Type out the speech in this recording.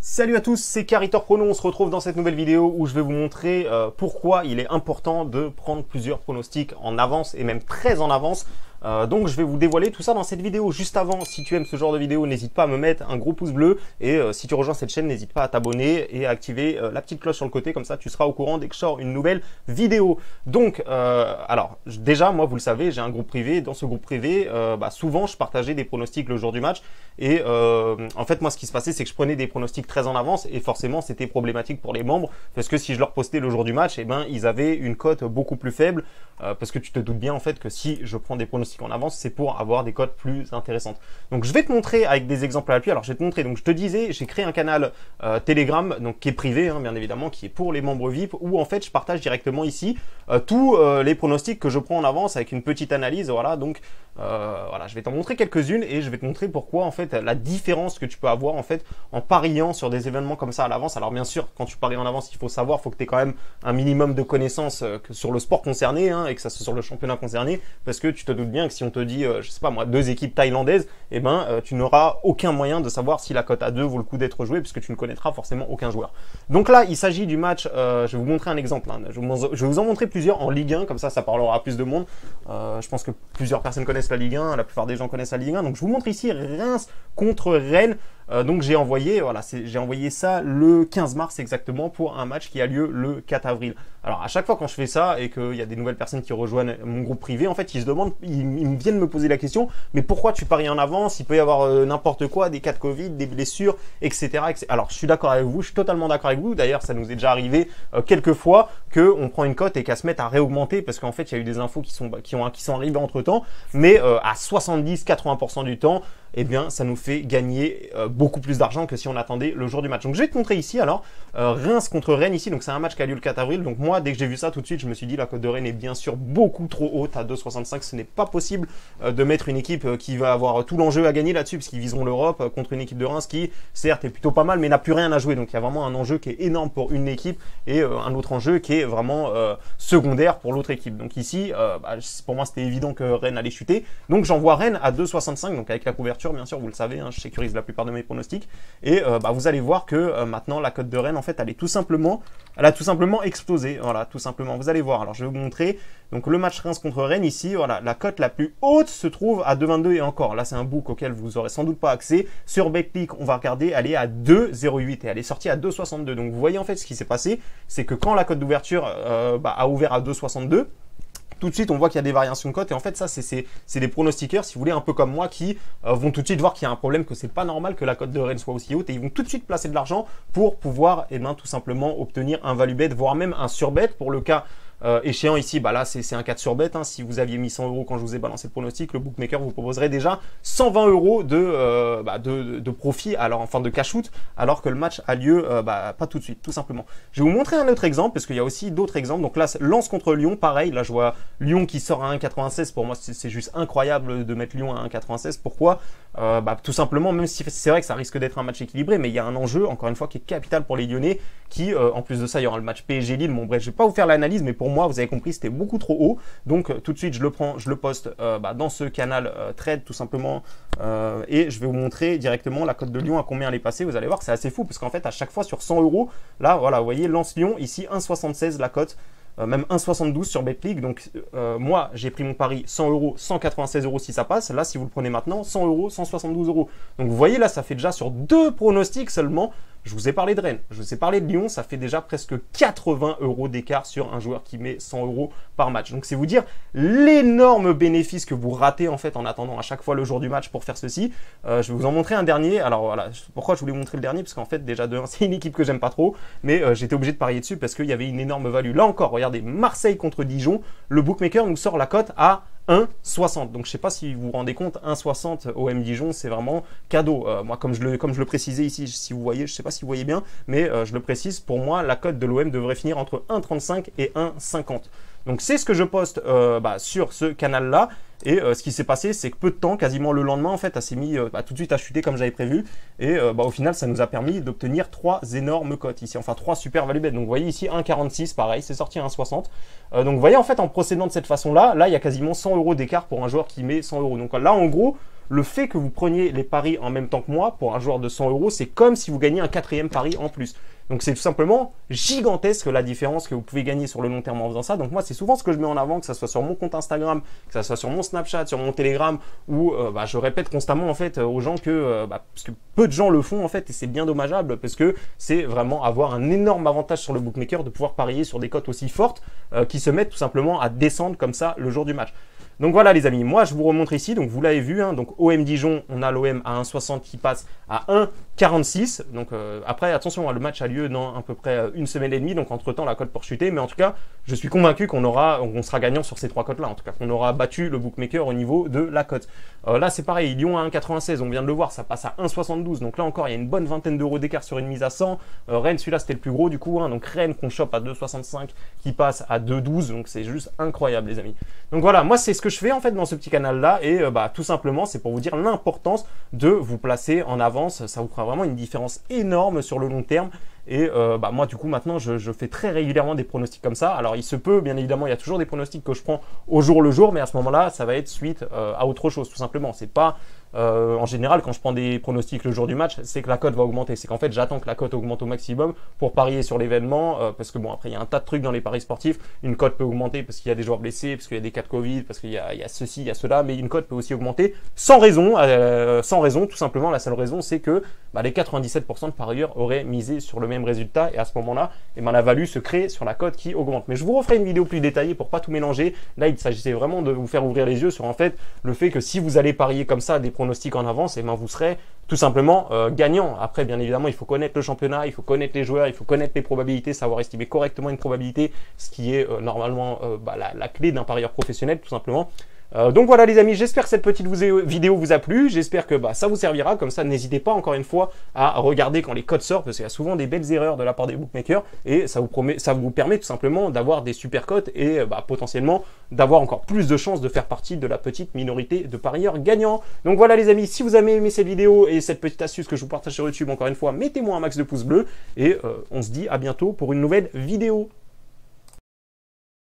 Salut à tous, c'est Caritor Prono, on se retrouve dans cette nouvelle vidéo où je vais vous montrer pourquoi il est important de prendre plusieurs pronostics en avance et même très en avance. Donc je vais vous dévoiler tout ça dans cette vidéo. Juste avant, si tu aimes ce genre de vidéo, n'hésite pas à me mettre un gros pouce bleu et si tu rejoins cette chaîne, n'hésite pas à t'abonner et à activer la petite cloche sur le côté, comme ça tu seras au courant dès que je sors une nouvelle vidéo. Donc déjà moi vous le savez, j'ai un groupe privé. Dans ce groupe privé, souvent je partageais des pronostics le jour du match et en fait moi ce qui se passait c'est que je prenais des pronostics très en avance et forcément c'était problématique pour les membres parce que si je leur postais le jour du match, ils avaient une cote beaucoup plus faible parce que tu te doutes bien en fait que si je prends des pronostics en avance, c'est pour avoir des cotes plus intéressantes. Donc je vais te montrer avec des exemples à l'appui. Alors je vais te montrer, donc je te disais, j'ai créé un canal Telegram, donc qui est privé, bien évidemment, qui est pour les membres VIP, où en fait je partage directement ici tous les pronostics que je prends en avance avec une petite analyse. Voilà, donc voilà, je vais t'en montrer quelques-unes et je vais te montrer pourquoi en fait la différence que tu peux avoir en fait en pariant sur des événements comme ça à l'avance. Alors bien sûr, quand tu paries en avance, il faut savoir, il faut que tu aies quand même un minimum de connaissances sur le sport concerné et que ça soit sur le championnat concerné, parce que tu te doutes bien que si on te dit, je sais pas moi, 2 équipes thaïlandaises, tu n'auras aucun moyen de savoir si la cote à 2 vaut le coup d'être jouée, puisque tu ne connaîtras forcément aucun joueur. Donc là, il s'agit du match, je vais vous montrer un exemple, je vais vous en montrer plusieurs en Ligue 1, comme ça parlera à plus de monde. Je pense que plusieurs personnes connaissent la Ligue 1, la plupart des gens connaissent la Ligue 1, donc je vous montre ici Reims contre Rennes. Donc j'ai envoyé ça le 15 mars exactement pour un match qui a lieu le 4 avril. Alors à chaque fois quand je fais ça et qu'il y a des nouvelles personnes qui rejoignent mon groupe privé, en fait ils se demandent, ils viennent me poser la question, mais pourquoi tu paries en avance? Il peut y avoir n'importe quoi, des cas de Covid, des blessures, etc. Alors je suis d'accord avec vous, je suis totalement d'accord avec vous. D'ailleurs ça nous est déjà arrivé quelques fois qu'on prend une cote et qu'elle se mette à réaugmenter parce qu'en fait il y a eu des infos qui sont arrivées entre temps, mais à 70-80% du temps, ça nous fait gagner beaucoup plus d'argent que si on attendait le jour du match. Donc je vais te montrer ici alors Reims contre Rennes ici. Donc c'est un match qui a lieu le 4 avril. Donc moi dès que j'ai vu ça tout de suite je me suis dit la cote de Rennes est bien sûr beaucoup trop haute à 2,65. Ce n'est pas possible de mettre une équipe qui va avoir tout l'enjeu à gagner là-dessus puisqu'ils viseront l'Europe contre une équipe de Reims qui certes est plutôt pas mal mais n'a plus rien à jouer. Donc il y a vraiment un enjeu qui est énorme pour une équipe et un autre enjeu qui est vraiment secondaire pour l'autre équipe. Donc ici pour moi c'était évident que Rennes allait chuter. Donc j'envoie Rennes à 2,65 donc avec la couverture bien sûr vous le savez, je sécurise la plupart de mes pronostics et vous allez voir que maintenant la cote de Rennes en fait elle a tout simplement explosé. Voilà, tout simplement, vous allez voir. Alors je vais vous montrer donc le match Reims contre Rennes ici. Voilà, la cote la plus haute se trouve à 2,22 et encore là c'est un book auquel vous aurez sans doute pas accès. Sur Betclic on va regarder, elle est à 2,08 et elle est sortie à 2,62. Donc vous voyez en fait ce qui s'est passé, c'est que quand la cote d'ouverture a ouvert à 2,62, tout de suite on voit qu'il y a des variations de cote et en fait ça c'est des pronostiqueurs si vous voulez un peu comme moi qui vont tout de suite voir qu'il y a un problème, que c'est pas normal que la cote de Rennes soit aussi haute et ils vont tout de suite placer de l'argent pour pouvoir tout simplement obtenir un value bet, voire même un surbet pour le cas échéant ici. Là c'est un cas de surbet, si vous aviez mis 100 € quand je vous ai balancé le pronostic, le bookmaker vous proposerait déjà 120 € de profit, alors enfin de cash out, alors que le match a lieu pas tout de suite, tout simplement. Je vais vous montrer un autre exemple parce qu'il y a aussi d'autres exemples. Donc là Lens contre Lyon, pareil, là je vois Lyon qui sort à 1,96. Pour moi c'est juste incroyable de mettre Lyon à 1,96. Pourquoi? Tout simplement, même si c'est vrai que ça risque d'être un match équilibré, mais il y a un enjeu encore une fois qui est capital pour les Lyonnais qui en plus de ça il y aura le match PSG Lille. Bon bref, je vais pas vous faire l'analyse, mais pour moi vous avez compris c'était beaucoup trop haut, donc tout de suite je le prends, je le poste dans ce canal trade tout simplement et je vais vous montrer directement la cote de Lyon à combien elle est passée. Vous allez voir que c'est assez fou parce qu'en fait à chaque fois sur 100 €, là voilà vous voyez Lens Lyon ici 1,76 la cote, même 1,72 sur Betclic. Donc moi j'ai pris mon pari 100 €, 196 € si ça passe. Là si vous le prenez maintenant 100 €, 172 €. Donc vous voyez là ça fait déjà sur 2 pronostics seulement. Je vous ai parlé de Rennes, je vous ai parlé de Lyon, ça fait déjà presque 80 € d'écart sur un joueur qui met 100 € par match. Donc c'est vous dire l'énorme bénéfice que vous ratez en fait en attendant à chaque fois le jour du match pour faire ceci. Je vais vous en montrer un dernier. Alors voilà, pourquoi je voulais vous montrer le dernier? Parce qu'en fait déjà de 1 c'est une équipe que j'aime pas trop, mais j'étais obligé de parier dessus parce qu'il y avait une énorme value. Là encore, regardez, Marseille contre Dijon, le bookmaker nous sort la cote à 1,60. Donc je sais pas si vous vous rendez compte, 1,60 OM Dijon c'est vraiment cadeau. Moi comme je le précisais ici, si vous voyez, je sais pas si vous voyez bien, mais je le précise, pour moi la cote de l'OM devrait finir entre 1,35 et 1,50. Donc c'est ce que je poste sur ce canal là. Et ce qui s'est passé, c'est que peu de temps, quasiment le lendemain, en fait, elle s'est mis tout de suite à chuter comme j'avais prévu. Et au final, ça nous a permis d'obtenir 3 énormes cotes ici, enfin 3 super value bet. Donc vous voyez ici 1,46, pareil, c'est sorti à 1,60. Donc vous voyez en fait en procédant de cette façon-là, là il y a quasiment 100 € d'écart pour un joueur qui met 100 €. Donc là en gros, le fait que vous preniez les paris en même temps que moi, pour un joueur de 100 €, c'est comme si vous gagniez un 4e pari en plus. Donc c'est tout simplement gigantesque la différence que vous pouvez gagner sur le long terme en faisant ça. Donc moi c'est souvent ce que je mets en avant, que ce soit sur mon compte Instagram, que ce soit sur mon Snapchat, sur mon Telegram, où je répète constamment en fait aux gens que, parce que peu de gens le font en fait, et c'est bien dommageable parce que c'est vraiment avoir un énorme avantage sur le bookmaker de pouvoir parier sur des cotes aussi fortes qui se mettent tout simplement à descendre comme ça le jour du match. Donc voilà les amis, moi je vous remontre ici, donc vous l'avez vu, hein, donc OM Dijon, on a l'OM à 1,60 qui passe à 1,46. Donc après attention, hein, le match a lieu dans à peu près une semaine et demie, donc entre temps la cote peut chuter, mais en tout cas je suis convaincu qu'on sera gagnant sur ces 3 cotes là, en tout cas qu'on aura battu le bookmaker au niveau de la cote. Là c'est pareil, Lyon à 1,96, on vient de le voir, ça passe à 1,72, donc là encore il y a une bonne vingtaine d'euros d'écart sur une mise à 100. Rennes, celui-là c'était le plus gros du coup, hein, donc Rennes qu'on chope à 2,65 qui passe à 2,12, donc c'est juste incroyable les amis. Donc voilà, moi c'est ce que je fais en fait dans ce petit canal là, et tout simplement c'est pour vous dire l'importance de vous placer en avance. Ça vous fera vraiment une différence énorme sur le long terme. Et moi du coup maintenant je fais très régulièrement des pronostics comme ça. Alors il se peut, bien évidemment, il y a toujours des pronostics que je prends au jour le jour, mais à ce moment là ça va être suite à autre chose tout simplement. C'est pas en général quand je prends des pronostics le jour du match, c'est que la cote va augmenter. C'est qu'en fait j'attends que la cote augmente au maximum pour parier sur l'événement, parce que bon après il y a un tas de trucs dans les paris sportifs. Une cote peut augmenter parce qu'il y a des joueurs blessés, parce qu'il y a des cas de Covid, parce qu'il y a ceci, il y a cela, mais une cote peut aussi augmenter sans raison, tout simplement. La seule raison c'est que les 97% de parieurs auraient misé sur le même résultat, et à ce moment-là, la value se crée sur la cote qui augmente. Mais je vous referai une vidéo plus détaillée pour pas tout mélanger. Là, il s'agissait vraiment de vous faire ouvrir les yeux sur en fait le fait que si vous allez parier comme ça des pronostics en avance, vous serez tout simplement gagnant. Après, bien évidemment, il faut connaître le championnat, il faut connaître les joueurs, il faut connaître les probabilités, savoir estimer correctement une probabilité, ce qui est normalement la clé d'un parieur professionnel, tout simplement. Donc voilà les amis, j'espère que cette petite vidéo vous a plu, j'espère que ça vous servira. Comme ça, n'hésitez pas encore une fois à regarder quand les codes sortent, parce qu'il y a souvent des belles erreurs de la part des bookmakers, et ça vous permet tout simplement d'avoir des super cotes et potentiellement d'avoir encore plus de chances de faire partie de la petite minorité de parieurs gagnants. Donc voilà les amis, si vous avez aimé cette vidéo et cette petite astuce que je vous partage sur YouTube, encore une fois, mettez-moi un max de pouces bleus, et on se dit à bientôt pour une nouvelle vidéo.